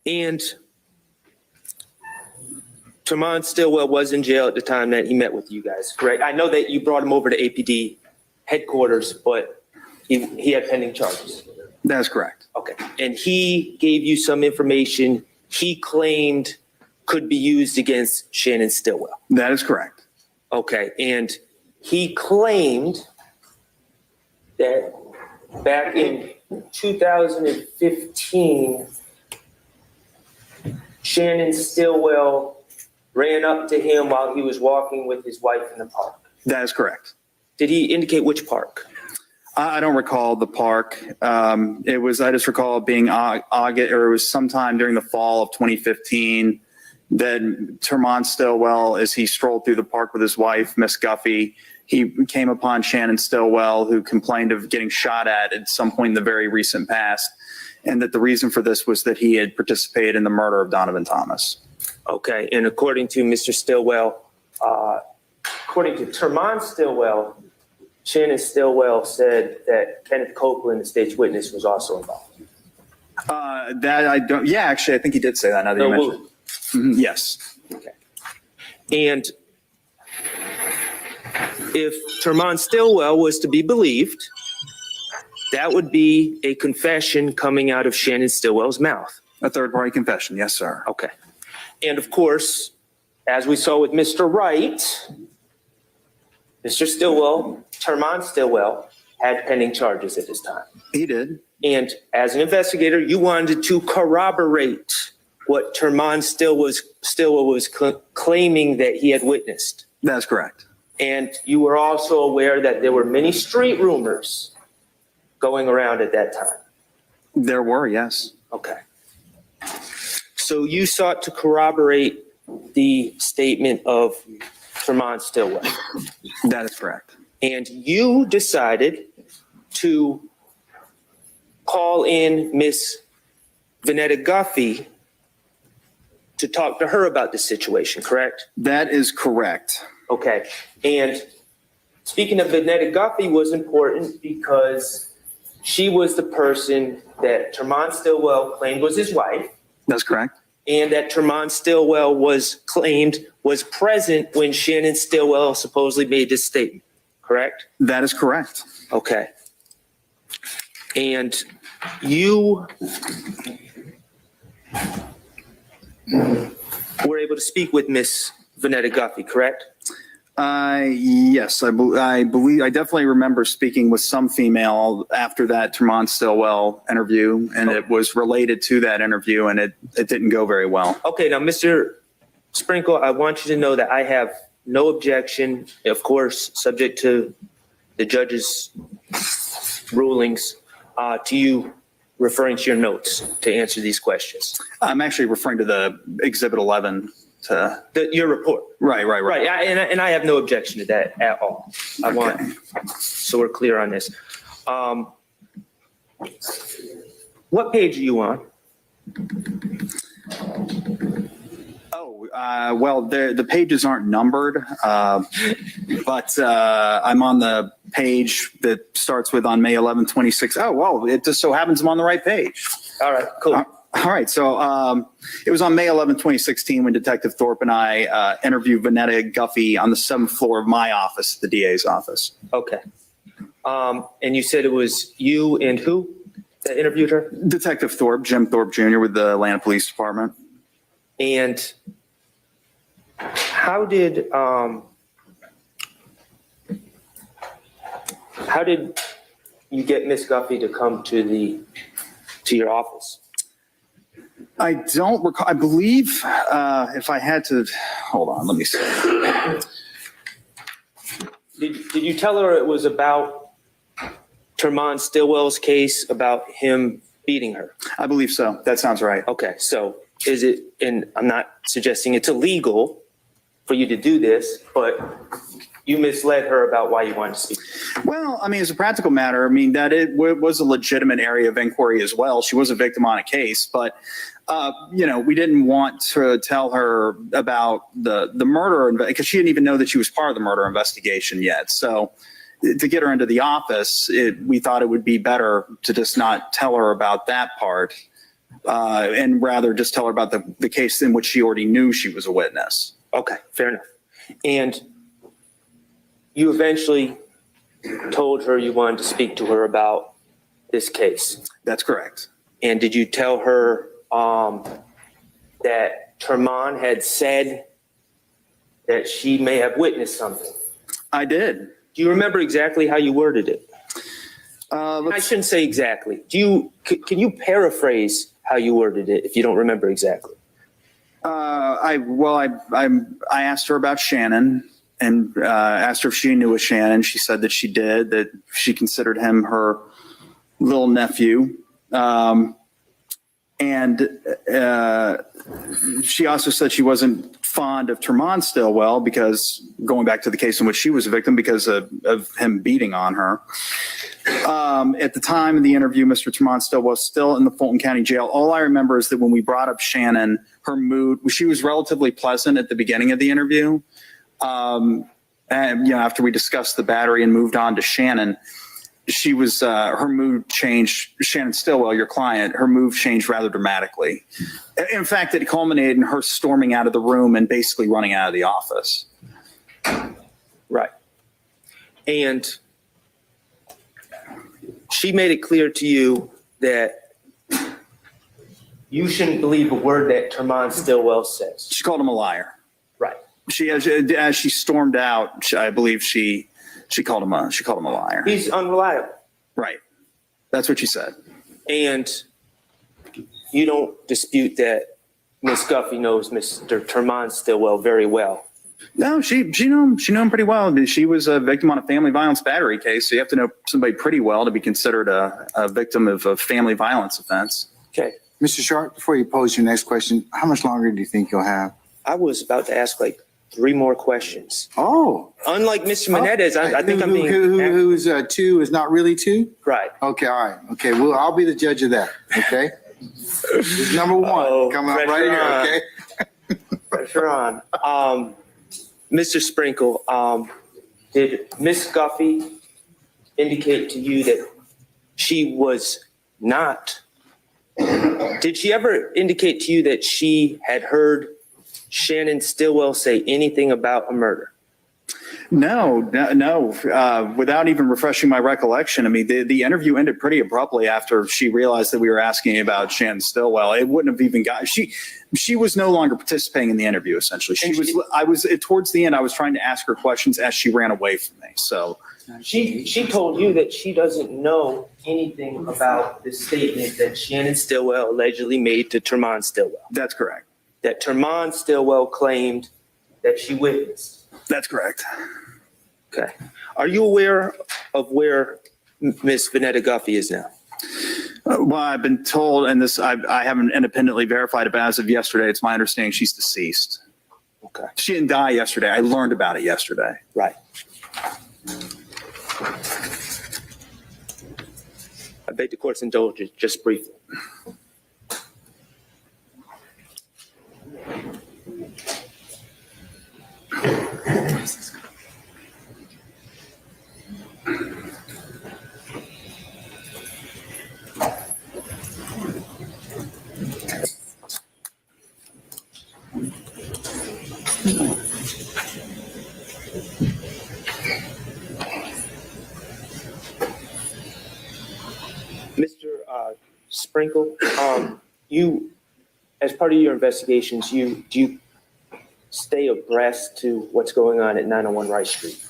And Tremont Stillwell was in jail at the time that he met with you guys, correct? I know that you brought him over to APD headquarters, but he had pending charges. That is correct. Okay. And he gave you some information he claimed could be used against Shannon Stillwell. That is correct. Okay. And he claimed that back in 2015, Shannon Stillwell ran up to him while he was walking with his wife in the park. That is correct. Did he indicate which park? I don't recall the park. I just recall it being August, or it was sometime during the fall of 2015 that Tremont Stillwell, as he strolled through the park with his wife, Miss Guffey, he came upon Shannon Stillwell, who complained of getting shot at some point in the very recent past, and that the reason for this was that he had participated in the murder of Donovan Thomas. Okay. And according to Mr. Stillwell, according to Tremont Stillwell, Shannon Stillwell said that Kenneth Copeland, the state's witness, was also involved. That I don't. Yeah, actually, I think he did say that. Now that you mentioned it. Mm-hmm, yes. Okay. And if Tremont Stillwell was to be believed, that would be a confession coming out of Shannon Stillwell's mouth. A third-party confession. Yes, sir. Okay. And of course, as we saw with Mr. Wright, Mr. Stillwell, Tremont Stillwell, had pending charges at this time. He did. And as an investigator, you wanted to corroborate what Tremont Stillwell was claiming that he had witnessed. That's correct. And you were also aware that there were many street rumors going around at that time. There were, yes. Okay. So you sought to corroborate the statement of Tremont Stillwell. That is correct. And you decided to call in Miss Vanetta Guffey to talk to her about the situation, correct? That is correct. Okay. And speaking of Vanetta Guffey was important because she was the person that Tremont Stillwell claimed was his wife. That's correct. And that Tremont Stillwell was claimed was present when Shannon Stillwell supposedly made this statement, correct? That is correct. Okay. And you were able to speak with Miss Vanetta Guffey, correct? Yes, I believe I definitely remember speaking with some female after that Tremont Stillwell interview, and it was related to that interview, and it didn't go very well. Okay, now, Mr. Sprinkle, I want you to know that I have no objection, of course, subject to the judge's rulings, to you referring to your notes to answer these questions. I'm actually referring to the Exhibit 11. Your report. Right. Right, and I have no objection to that at all. I want, so we're clear on this. What page are you on? Well, the pages aren't numbered, but I'm on the page that starts with on May 11, 2026. Oh, well, it just so happens I'm on the right page. All right, cool. All right. So it was on May 11, 2016 when Detective Thorpe and I interviewed Vanetta Guffey on the 7th floor of my office, the DA's office. Okay. And you said it was you and who that interviewed her? Detective Thorpe, Jim Thorpe Jr. with the Atlanta Police Department. And how did you get Miss Guffey to come to your office? I don't recall. I believe if I had to, hold on, let me see. Did you tell her it was about Tremont Stillwell's case about him beating her? I believe so. That sounds right. Okay, so is it, and I'm not suggesting it's illegal for you to do this, but you misled her about why you wanted to speak. Well, I mean, as a practical matter, I mean, that it was a legitimate area of inquiry as well. She was a victim on a case, but, we didn't want to tell her about the murder because she didn't even know that she was part of the murder investigation yet. So to get her into the office, we thought it would be better to just not tell her about that part and rather just tell her about the case in which she already knew she was a witness. Okay, fair enough. And you eventually told her you wanted to speak to her about this case. That's correct. And did you tell her that Terman had said that she may have witnessed something? I did. Do you remember exactly how you worded it? I shouldn't say exactly. Can you paraphrase how you worded it if you don't remember exactly? I asked her about Shannon and asked her if she knew a Shannon. She said that she did, that she considered him her little nephew. And she also said she wasn't fond of Terman Stillwell because, going back to the case in which she was a victim, because of him beating on her. At the time of the interview, Mr. Terman Stillwell was still in the Fulton County Jail. All I remember is that when we brought up Shannon, her mood, she was relatively pleasant at the beginning of the interview. And, after we discussed the battery and moved on to Shannon, she was, her mood changed. Shannon Stillwell, your client, her mood changed rather dramatically. In fact, it culminated in her storming out of the room and basically running out of the office. Right. And she made it clear to you that you shouldn't believe a word that Terman Stillwell says. She called him a liar. Right. As she stormed out, I believe she called him a liar. He's unreliable. Right. That's what she said. And you don't dispute that Ms. Guffey knows Mr. Terman Stillwell very well. No, she knew him pretty well. I mean, she was a victim on a family violence battery case, so you have to know somebody pretty well to be considered a victim of a family violence offense. Okay. Mr. Sharp, before you pose your next question, how much longer do you think you'll have? I was about to ask like 3 more questions. Oh. Unlike Mr. Menendez, I think I'm being... Who's 2 is not really 2? Right. Okay, all right. Okay, well, I'll be the judge of that, okay? This is number 1 coming up right here, okay? Pressure on. Mr. Sprinkle, did Ms. Guffey indicate to you that she was not... Did she ever indicate to you that she had heard Shannon Stillwell say anything about a murder? No. Without even refreshing my recollection, I mean, the interview ended pretty abruptly after she realized that we were asking about Shannon Stillwell. It wouldn't have even got, she was no longer participating in the interview, essentially. Towards the end, I was trying to ask her questions as she ran away from me, so. She told you that she doesn't know anything about the statement that Shannon Stillwell allegedly made to Terman Stillwell. That's correct. That Terman Stillwell claimed that she witnessed. That's correct. Okay. Are you aware of where Miss Vanetta Guffey is now? Well, I've been told, and this I haven't independently verified it, but as of yesterday, it's my understanding she's deceased. Okay. She didn't die yesterday. I learned about it yesterday. Right. I beg the court's indulgence just briefly. Mr. Sprinkle, you, as part of your investigations, do you stay abreast to what's going on at 901 Rice Street?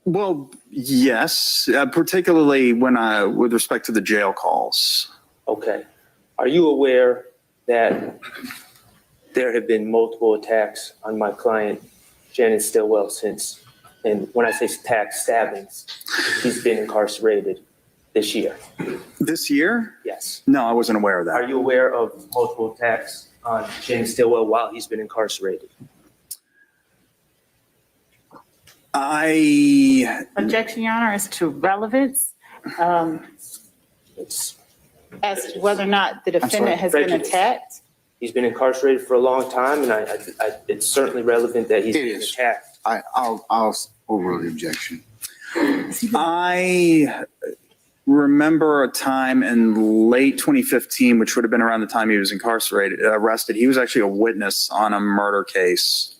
Well, yes, particularly with respect to the jail calls. Okay. Are you aware that there have been multiple attacks on my client, Shannon Stillwell, since, and when I say attacks, stabbings, he's been incarcerated this year? This year? Yes. No, I wasn't aware of that. Are you aware of multiple attacks on Shannon Stillwell while he's been incarcerated? Objection, Your Honor, as to relevance, It's, as to whether or not the defendant has been prejudice. attacked. he's been incarcerated for a long time, and it's certainly relevant that he's It being is. attacked. I'll overrule the objection. remember a time in late 2015, which would have been around the time he was arrested. He was actually a witness on a murder case.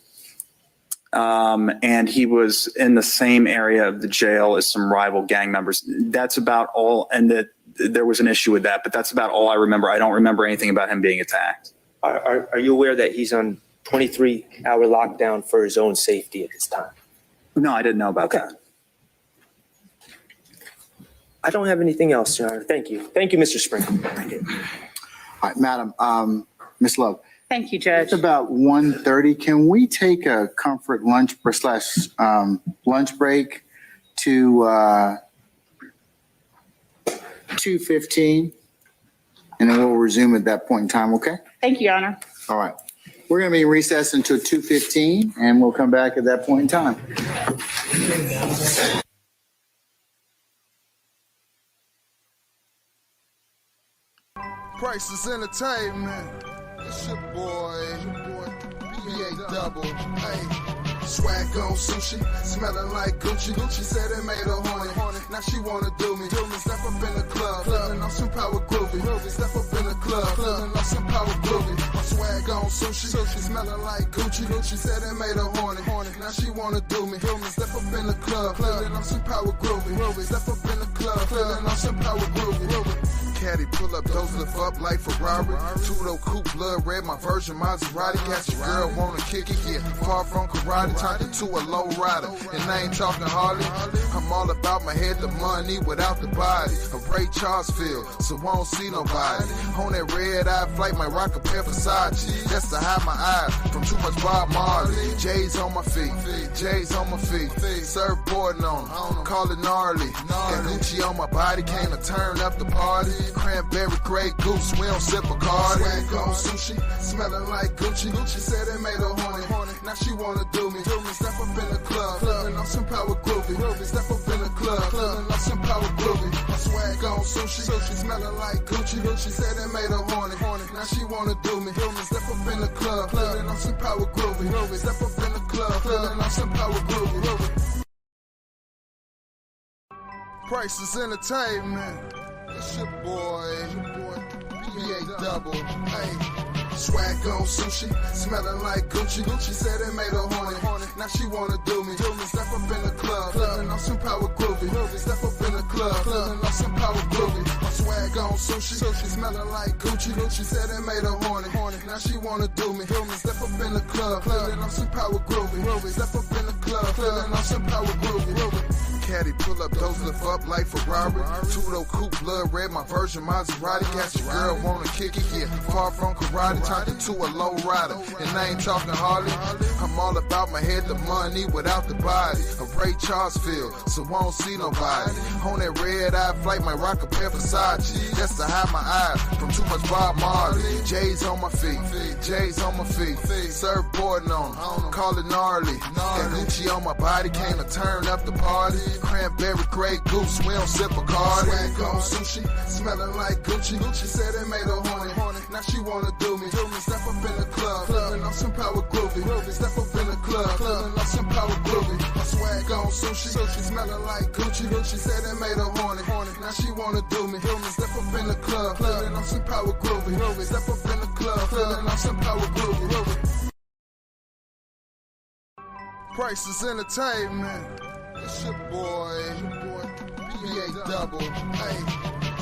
And he was in the same area of the jail as some rival gang members. That's about all. And that there was an issue with that, but that's about all I remember. I don't remember anything about him being attacked. Are you aware that he's on 23-hour lockdown for his own safety at this time? No, I didn't know about that. I don't have anything else, Your Honor. Thank you. Thank you, Mr. Sprinkle. Thank you. All right, Madam, Ms. Love. Thank you, Judge. It's about 1:30. Can we take a comfort lunch lunch break to 2:15? And then we'll resume at that point in time, okay? Thank you, Your Honor. All right. We're going to be recessed until 2:15, and we'll come back at that point in time. Priceless Entertainment. It's your boy, PA Double. Hey, swag on sushi, smelling like Gucci. Gucci said it made her horny. Now she wanna do me. Step up in the club, feeling on some power groovy. Step up in the club, feeling on some power groovy. My swag on sushi, smelling like Gucci. Gucci said it made her horny. Now she wanna do me. Step up in the club, feeling on some power groovy. Step up in the club, feeling on some power groovy. Caddy pull up, those lift up like Ferrari. Two-door coupe, blood red, my version Maserati. Catch a girl, wanna kick it, yeah. Far from karate, turned into a low rider. And I ain't talking Harley. I'm all about my head, the money without the body. A Ray Charles feel, so won't see nobody. On that red eye flight, might rock a pair of Versace. That's to hide my eyes from too much Bob Marley. J's on my feet, J's on my feet. Surfboarding on them, call it gnarly. Got Gucci on my body, came to turn up the party. Cranberry, Grey Goose, we don't sip a card. Swag on sushi, smelling like Gucci. Gucci said it made her horny. Now she wanna do me. Step up in the club, feeling on some power groovy. Step up in the club, feeling on some power groovy. My swag on sushi, smelling like Gucci. Gucci said it made her horny. Now she wanna do me. Step up in the club, feeling on some power groovy. Step up in the club, feeling on some power groovy. Priceless Entertainment. It's your boy, PA Double. Hey, swag on sushi, smelling like Gucci. Gucci said it made her horny. Now she wanna do me. Step up in the club, feeling on some power groovy. Step up in the club, feeling on some power groovy. My swag on sushi, smelling like Gucci. Gucci said it made her horny. Now she wanna do me. Step up in the club, feeling on some power groovy. Step up in the club, feeling on some power groovy. Caddy pull up, those lift up like Ferrari. Two-door coupe, blood red, my version Maserati. Catch a girl, wanna kick it, yeah. Far from karate, turned into a low rider. And I ain't talking Harley. I'm all about my head, the money without the body. A Ray Charles feel, so won't see nobody. On that red eye flight, might rock a pair of Versace. That's to hide my eyes from too much Bob Marley. J's on my feet, J's on my feet. Surfboarding on them, call it gnarly. Got Gucci on my body, came to turn up the party. Cranberry, Grey Goose, we don't sip a card. Swag on sushi, smelling like Gucci. Gucci said it made her horny. Now she wanna do me. Step up in the club, feeling on some power groovy. Step up in the club, feeling on some power groovy. My swag on sushi, smelling like Gucci. Gucci said it made her horny. Now she wanna do me. Step up in the club, feeling on some power groovy. Step up in the club, feeling on some power groovy. Priceless Entertainment. It's your boy, PA Double. Hey,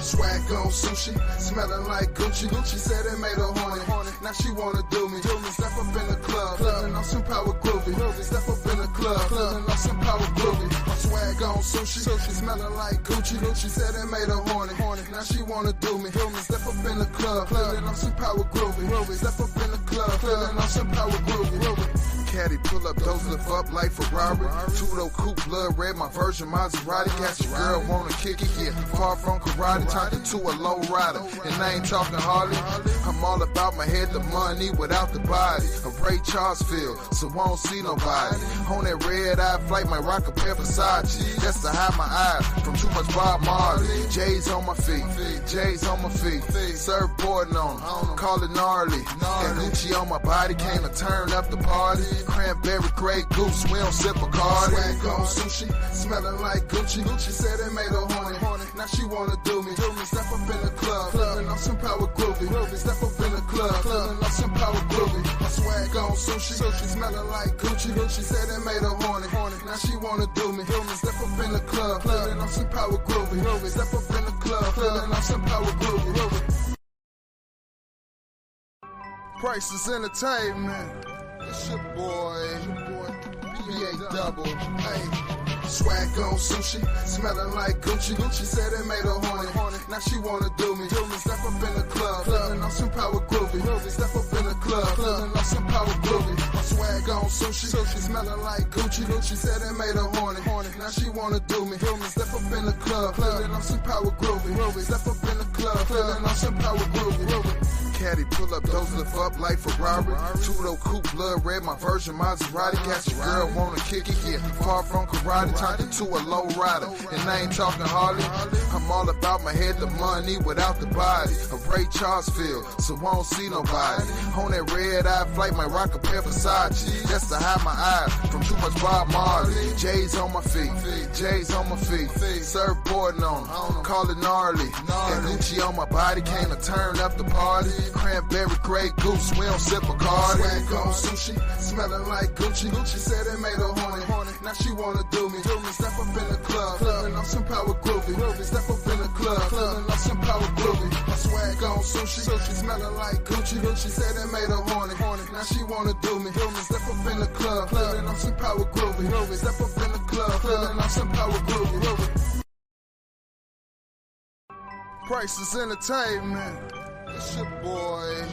swag on sushi, smelling like Gucci. Gucci said it made her horny. Now she wanna do me. Step up in the club, feeling on some power groovy. Step up in the club, feeling on some power groovy. My swag on sushi, smelling like Gucci. Gucci said it made her horny. Now she wanna do me. Step up in the club, feeling on some power groovy. Step up in the club, feeling on some power groovy. Caddy pull up, those lift up like Ferrari. Two-door coupe, blood red, my version Maserati. Catch a girl, wanna kick it, yeah. Far from karate, turned into a low rider. And I ain't talking Harley. I'm all about my head, the money without the body. A Ray Charles feel, so won't see nobody. On that red eye flight, might rock a pair of Versace. That's to hide my eyes from too much Bob Marley. J's on my feet, J's on my feet. Surfboarding on them, call it gnarly. Got Gucci on my body, came to turn up the party. Cranberry, Grey Goose, we don't sip Bacardi. Swag on sushi, smelling like Gucci. Gucci said it made her horny. Now she wanna do me. Step up in the club, feeling on some power groovy. Step up in the club, feeling on some power groovy. Swag on sushi, smelling like Gucci. Gucci said it made her horny. Now she wanna do me. Step up in the club, feeling on some power groovy. Step up in the club, feeling on some power groovy. Priceless Entertainment. It's your boy, BA double. Hey. Swag on sushi, smelling like Gucci. Gucci said it made her horny. Now she wanna do me. Step up in the club, feeling on some power groovy. Step up in the club, feeling on some power groovy. Swag on sushi, smelling like Gucci. Gucci said it made her horny. Now she wanna do me. Step up in the club, feeling on some power groovy. Step up in the club, feeling on some power groovy. Caddy pull up, those lift up like Ferrari. Two-door coupe, blood red, my version Maserati. Catch a girl, wanna kick it, yeah. Far from karate, turned into a low rider. And I ain't talking Harley. I'm all about my head, the money without the body. A Ray Charles feel, so I won't see nobody. On that red eye flight, might rock a pair of Versace. Just to hide my eyes from too much Bob Marley. J's on my feet, J's on my feet. Surfboarding on them, call it gnarly. That Gucci on my body, came to turn up the party. Cranberry, Grey Goose, we don't sip Bacardi. Swag on sushi, smelling like Gucci. Gucci said it made her horny. Now she wanna do me. Step up in the club, feeling on some power groovy. Step up in the club, feeling on some power groovy. Swag on sushi, smelling like Gucci. Gucci said it made her horny. Now she wanna do me. Step up in the club, feeling on some power groovy. Step up in the club, feeling on some power groovy. Priceless Entertainment. It's your boy,